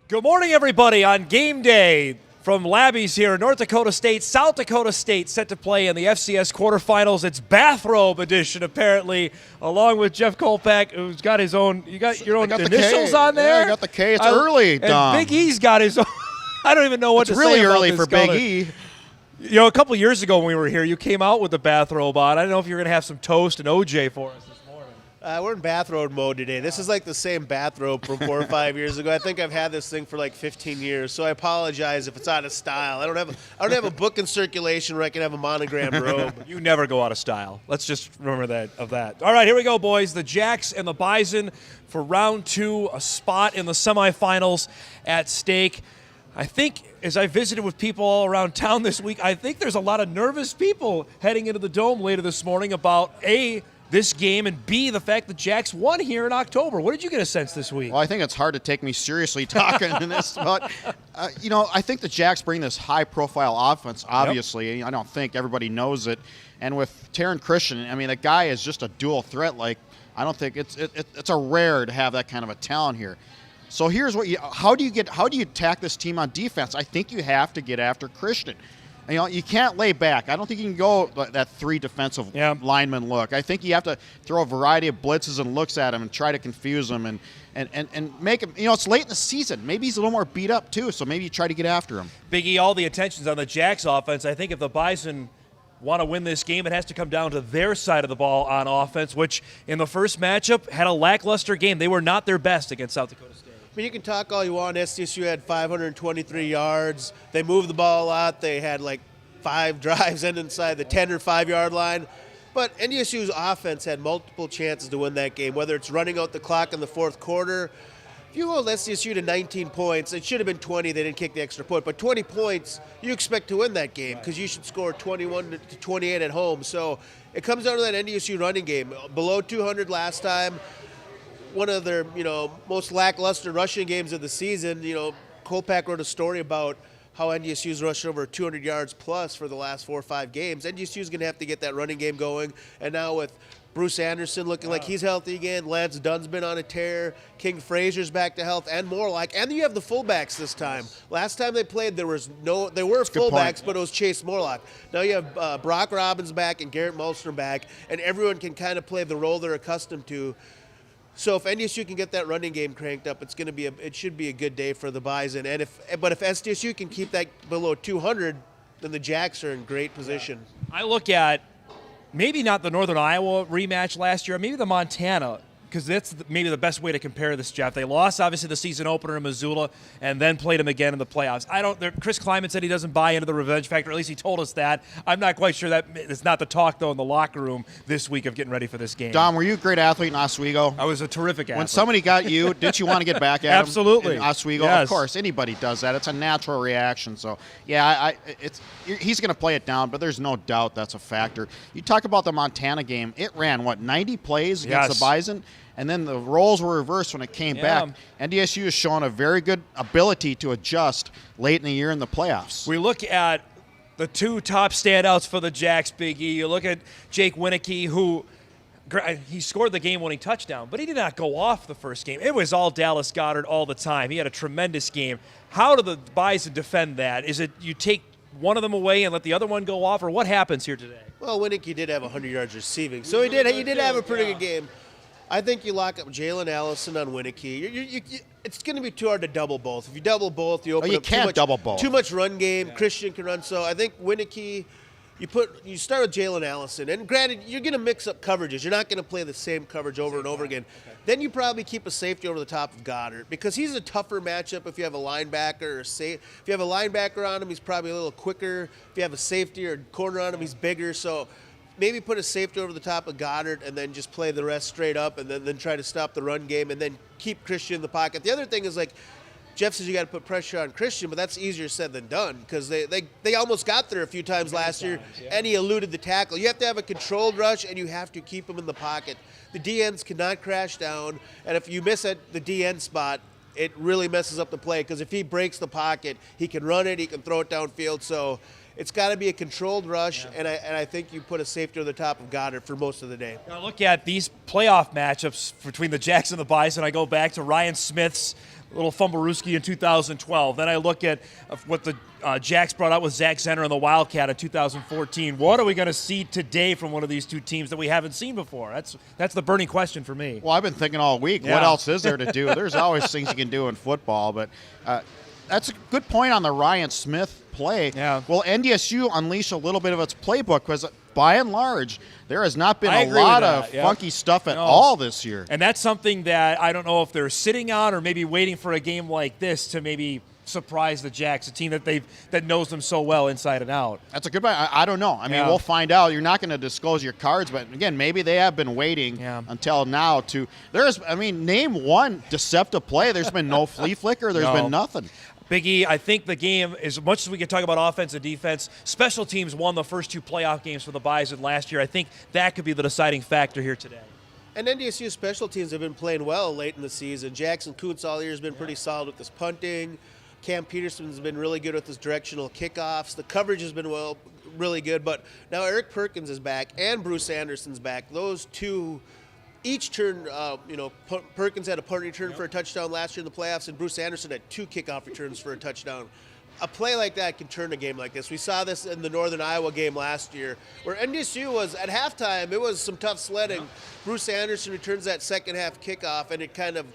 Good morning, everybody, on game day from Labby's here. North Dakota State, South Dakota State set to play in the FCS quarterfinals. It's bathrobe edition, apparently, along with Jeff Kolpack, who's got his own. You got your own initials on there? Yeah, I got the K. It's early, Dom. And Big E's got his own. I don't even know what to say. It's really about early this for color. Big E. You know, a couple years ago when we were here, you came out with the bathrobe on. I don't know if you're going to have some toast and OJ for us this morning. We're in bathrobe mode today. This is like the same bathrobe from 4 or 5 years ago. I think I've had this thing for like 15 years, so I apologize if it's out of style. I don't have a book in circulation where I can have a monogrammed robe. You never go out of style. Let's just remember that. All right, here we go, boys. The Jacks and the Bison for round 2, a spot in the semifinals at stake. I think as I visited with people all around town this week, I think there's a lot of nervous people heading into the Dome later this morning about A, this game, and B, the fact that Jacks won here in October. What did you get a sense this week? Well, I think it's hard to take me seriously talking in this, but, I think the Jacks bring this high-profile offense, obviously. Yep. I don't think everybody knows it. And with Taryn Christian, I mean, the guy is just a dual threat. Like, I don't think it's a rare to have that kind of a talent here. So here's what how do you attack this team on defense? I think you have to get after Christian. You can't lay back. I don't think you can go that 3 defensive lineman look. I think you have to throw a variety of blitzes and looks at him and try to confuse him and make him, it's late in the season. Maybe he's a little more beat up too, so maybe you try to get after him. Big E, all the attention's on the Jacks offense. I think if the Bison want to win this game, it has to come down to their side of the ball on offense, which in the first matchup had a lackluster game. They were not their best against South Dakota State. I mean, you can talk all you want. SDSU had 523 yards. They moved the ball a lot. They had like 5 drives inside the 10 or 5-yard line. But NDSU's offense had multiple chances to win that game, whether it's running out the clock in the fourth quarter. If you hold SDSU to 19 points, it should have been 20. They didn't kick the extra point. But 20 points, you expect to win that game because you should score 21 to 28 at home. So it comes down to that NDSU running game. Below 200 last time. One of their, most lackluster rushing games of the season. Kolpack wrote a story about how NDSU's rushed over 200 yards plus for the last 4 or 5 games. NDSU's going to have to get that running game going. And now with Bruce Anderson looking like he's healthy again, Lance Dunn's been on a tear, King Frazier's back to health, and Morlock. And you have the fullbacks this time. Last time they played, there were fullbacks, but it was Chase Morlock. Now you have Brock Robbins back and Garrett Malmstrom back, and everyone can kind of play the role they're accustomed to. So if NDSU can get that running game cranked up, it should be a good day for the Bison. But if SDSU can keep that below 200, then the Jacks are in great position. I look at maybe not the Northern Iowa rematch last year, maybe the Montana, because that's maybe the best way to compare this, Jeff. They lost, obviously, the season opener in Missoula and then played them again in the playoffs. Chris Kleiman said he doesn't buy into the revenge factor. At least he told us that. I'm not quite sure that it's not the talk, though, in the locker room this week of getting ready for this game. Dom, were you a great athlete in Oswego? I was a terrific athlete. When somebody got you, didn't you want to get back at Absolutely. him in Oswego? Yes. Of course, anybody does that. It's a natural reaction. So, yeah, he's going to play it down, but there's no doubt that's a factor. You talk about the Montana game. It ran, 90 plays against the Bison? And then the roles were reversed when it came back. NDSU has shown a very good ability to adjust late in the year in the playoffs. We look at the 2 top standouts for the Jacks, Big E. You look at Jake Winicky, who he scored the game-winning touchdown, but he did not go off the first game. It was all Dallas Goedert all the time. He had a tremendous game. How do the Bison defend that? Is it you take one of them away and let the other one go off, or what happens here today? Well, Winicky did have 100 yards receiving, so he did have a pretty good game. I think you lock up Jalen Allison on Winicky. It's going to be too hard to double both. If you double both, you open up double both. Too much run game. Yeah. Christian can run. So I think Winicky, you start with Jalen Allison. And granted, you're going to mix up coverages. You're not going to play the same coverage over and over again. Okay. Then you probably keep a safety over the top of Goddard because he's a tougher matchup if you have a linebacker or if you have a linebacker on him, he's probably a little quicker. If you have a safety or corner on him, he's bigger. So maybe put a safety over the top of Goddard and then just play the rest straight up and then try to stop the run game and then keep Christian in the pocket. The other thing is, like Jeff says, you got to put pressure on Christian, but that's easier said than done because they almost got there a few times last year, and he eluded the tackle. You have to have a controlled rush, and you have to keep him in the pocket. The DNs cannot crash down, and if you miss at the DN spot, it really messes up the play because if he breaks the pocket, he can run it, he can throw it downfield. So it's got to be a controlled rush, and I think you put a safety on the top of Goddard for most of the day. Now look at these playoff matchups between the Jacks and the Bison. I go back to Ryan Smith's little fumblerooski in 2012. Then I look at what the Jacks brought out with Zach Zenner and the Wildcat in 2014. What are we going to see today from one of these two teams that we haven't seen before? That's the burning question for me. Well, I've been thinking all week, what else is there to do? There's always things you can do in football, but that's a good point on the Ryan Smith play. Yeah. Well, NDSU unleashed a little bit of its playbook because, by and large, there has not been I a agree lot with of that. funky stuff at all this year. And that's something that I don't know if they're sitting on or maybe waiting for a game like this to maybe surprise the Jacks, a team that knows them so well inside and out. That's a good point. I don't know. I mean, we'll find out. You're not going to disclose your cards, but again, maybe they have been waiting until now to. Name one deceptive play. There's been no flea flicker. There's been nothing. Big E, I think the game, as much as we can talk about offense and defense, special teams won the first two playoff games for the Bison last year. I think that could be the deciding factor here today. And NDSU special teams have been playing well late in the season. Jackson Kuntz all year has been pretty solid with his punting. Cam Peterson's been really good with his directional kickoffs. The coverage has been really good. But now Eric Perkins is back and Bruce Anderson's back. Those two each turned, Perkins had a punt return for a touchdown last year in the playoffs, and Bruce Anderson had 2 kickoff returns for a touchdown. A play like that can turn a game like this. We saw this in the Northern Iowa game last year, where NDSU was, at halftime, it was some tough sledding. Bruce Anderson returns that second half kickoff, and it kind of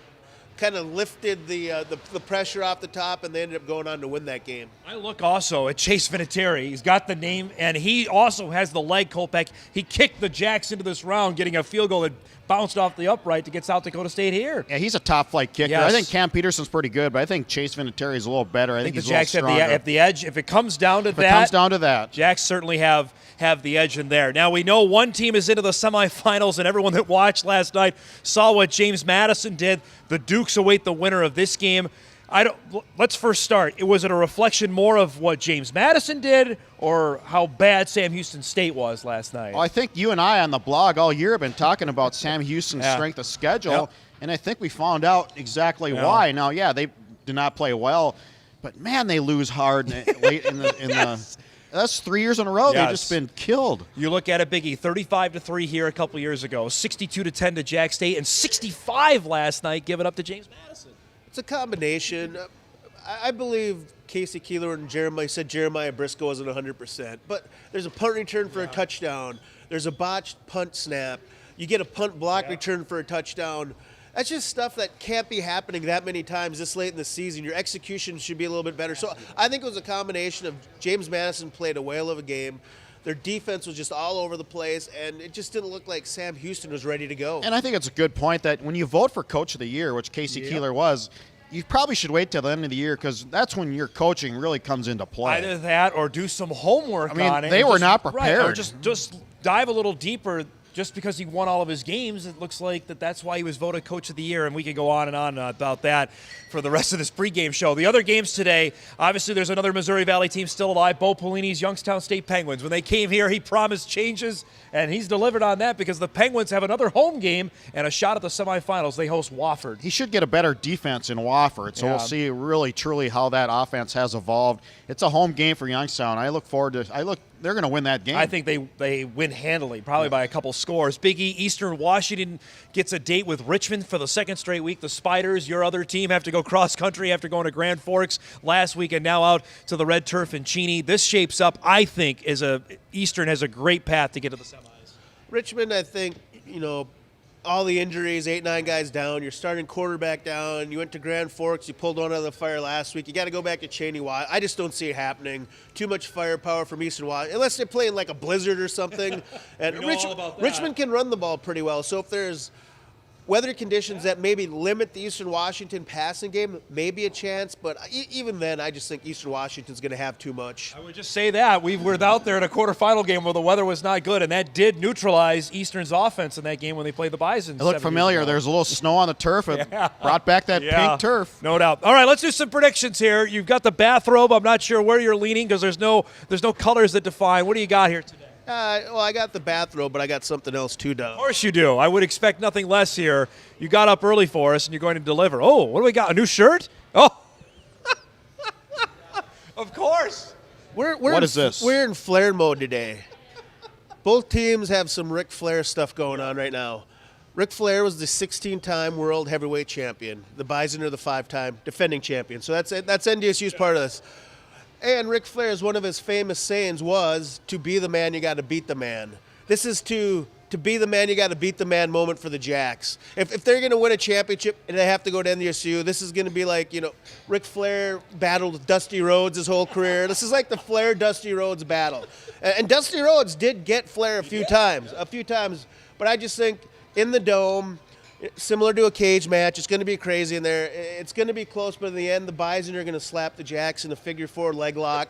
lifted the pressure off the top, and they ended up going on to win that game. I look also at Chase Vinatieri. He's got the name, and he also has the leg, Kolpack. He kicked the Jacks into this round, getting a field goal that bounced off the upright to get South Dakota State here. Yeah, he's a top-flight kicker. Yes. I think Cam Peterson's pretty good, but I think Chase Vinatieri is a little better. I think the he's a little Jacks stronger. have the edge. If it comes down to that, Jacks certainly have the edge in there. Now, we know one team is into the semifinals, and everyone that watched last night saw what James Madison did. The Dukes await the winner of this game. Let's first start. Was it a reflection more of what James Madison did or how bad Sam Houston State was last night? Well, I think you and I on the blog all year have been talking about Sam Houston's strength of schedule, and I think we found out exactly why. Now, they did not play well, but, man, they lose hard late in the that's 3 years in a row. They've just been killed. You look at it, Biggie, 35-3 here a couple years ago, 62-10 to Jack State, and 65 last night given up to James Madison. It's a combination. I believe Casey Keeler and Jeremiah Briscoe wasn't 100%, but there's a punt return for a touchdown. There's a botched punt snap. You get a punt block return for a touchdown. That's just stuff that can't be happening that many times this late in the season. Your execution should be a little bit better. So I think it was a combination of James Madison played a whale of a game. Their defense was just all over the place, and it just didn't look like Sam Houston was ready to go. And I think it's a good point that when you vote for Coach of the Year, which Casey Keeler was, you probably should wait till the end of the year because that's when your coaching really comes into play. Either that or do some homework on it. They were not prepared. Right, or just dive a little deeper. Just because he won all of his games, it looks like that's why he was voted Coach of the Year, and we could go on and on about that for the rest of this pregame show. The other games today, obviously there's another Missouri Valley team still alive, Bo Pelini's Youngstown State Penguins. When they came here, he promised changes, and he's delivered on that because the Penguins have another home game and a shot at the semifinals. They host Wofford. He should get a better defense in Wofford, so we'll see really, truly how that offense has evolved. It's a home game for Youngstown. I look forward to they're going to win that game. I think they win handily, probably by a couple scores. Big E, Eastern Washington gets a date with Richmond for the second straight week. The Spiders, your other team, have to go cross-country after going to Grand Forks last week and now out to the red turf in Cheney. This shapes up, I think, Eastern has a great path to get to the semis. Richmond, I think, all the injuries, 8-9 guys down, you're starting quarterback down, you went to Grand Forks, you pulled one out of the fire last week, you got to go back to Cheney. I just don't see it happening. Too much firepower from Eastern Washington, unless they're playing like a blizzard or something. And Richmond can run the ball pretty well, so if there's weather conditions that maybe limit the Eastern Washington passing game, maybe a chance, but even then, I just think Eastern Washington's going to have too much. I would just say that. We were out there in a quarterfinal game where the weather was not good, and that did neutralize Eastern's offense in that game when they played the Bison. It looked familiar. There's a little snow on the turf. It brought back that pink turf. No doubt. All right, let's do some predictions here. You've got the bathrobe. I'm not sure where you're leaning because there's no colors that define. What do you got here today? I got the bathrobe, but I got something else too, Doug. Of course you do. I would expect nothing less here. You got up early for us, and you're going to deliver. Oh, what do we got? A new shirt? Oh. Of course. What is this? We're in Flair mode today. Both teams have some Ric Flair stuff going on right now. Ric Flair was the 16-time world heavyweight champion. The Bison are the 5-time defending champion. So that's NDSU's part of this. And Ric Flair's one of his famous sayings was, to be the man, you got to beat the man. This is to be the man, you got to beat the man moment for the Jacks. If they're going to win a championship and they have to go to NDSU, this is going to be like, Ric Flair battled with Dusty Rhodes his whole career. This is like the Flair-Dusty Rhodes battle. And Dusty Rhodes did get Flair a few times. But I just think in the Dome, similar to a cage match, it's going to be crazy in there. It's going to be close, but in the end, the Bison are going to slap the Jacks in a figure-4 leg lock.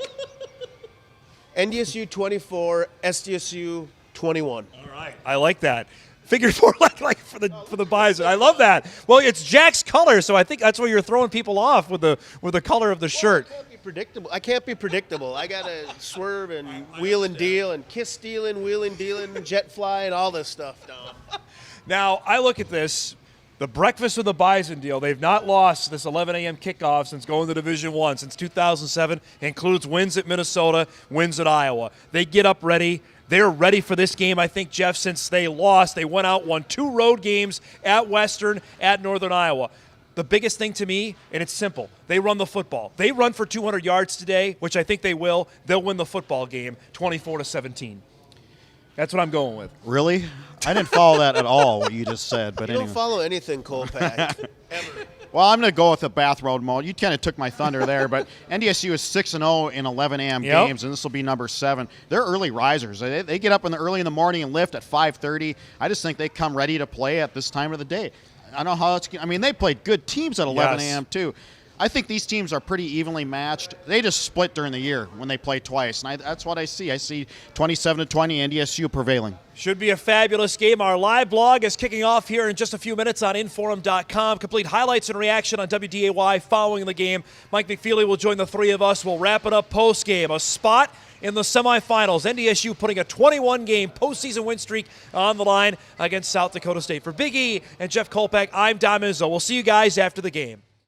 NDSU 24, SDSU 21. All right. I like that. Figure-4 leg for the Bison. I love that. Well, it's Jack's color, so I think that's where you're throwing people off with the color of the shirt. I can't be predictable. I got to swerve and wheel and deal and kiss stealing, wheeling, dealing, jet flying, all this stuff, Dom. Now, I look at this, the breakfast with the Bison deal. They've not lost this 11 a.m. kickoff since going to Division I, since 2007. Includes wins at Minnesota, wins at Iowa. They get up ready. They're ready for this game, I think, Jeff, since they lost. They went out, won 2 road games at Western, at Northern Iowa. The biggest thing to me, and it's simple, they run the football. They run for 200 yards today, which I think they will. They'll win the football game 24-17. That's what I'm going with. Really? I didn't follow that at all, what you just said. But you anyway. Don't follow anything, Kolpack. Ever. Well, I'm going to go with the bathrobe mode. You kind of took my thunder there, but NDSU is 6-0 in 11 a.m. games, and this will be number 7. They're early risers. They get up early in the morning and lift at 5:30. I just think they come ready to play at this time of the day. I don't know how it's. I mean, they played good teams at 11 a.m. too. I think these teams are pretty evenly matched. They just split during the year when they play twice, and that's what I see. I see 27-20 NDSU prevailing. Should be a fabulous game. Our live blog is kicking off here in just a few minutes on Inforum.com. Complete highlights and reaction on WDAY following the game. Mike McFeely will join the three of us. We'll wrap it up post-game. A spot in the semifinals. NDSU putting a 21-game postseason win streak on the line against South Dakota State. For Big E and Jeff Kolpack, I'm Dom Izzo. We'll see you guys after the game.